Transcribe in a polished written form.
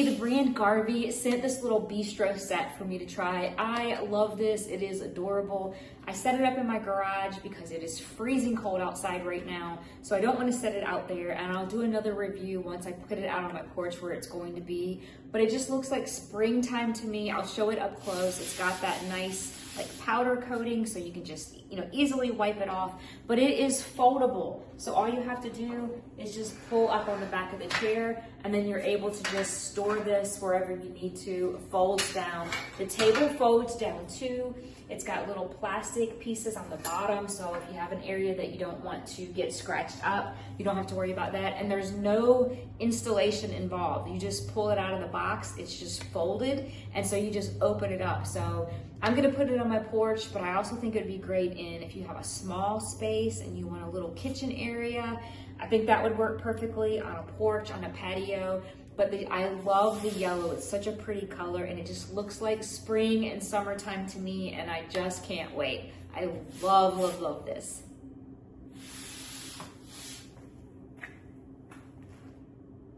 Hey, the brand Garvee sent this little bistro set for me to try. I love this. It is adorable. I set it up in my garage because it is freezing cold outside right now, so I don't want to set it out there, and I'll do another review once I put it out on my porch where it's going to be. But it just looks like springtime to me. I'll show it up close. It's got that nice like powder coating, so you can just easily wipe it off, but it is foldable, so all you have to do is just pull up on the back of the chair, and then you're able to just store this wherever you need to. It folds down. The table folds down too. It's got little plastic pieces on the bottom, so if you have an area that you don't want to get scratched up, you don't have to worry about that. And there's no installation involved. You just pull it out of the box. It's just folded, and so you just open it up. So I'm gonna put it on my porch, but I also think it'd be great in if you have a small space and you want a little kitchen area. I think that would work perfectly on a porch, on a patio. But I love the yellow. It's such a pretty color, and it just looks like spring and summertime to me, and I just can't wait. I love, love, love this.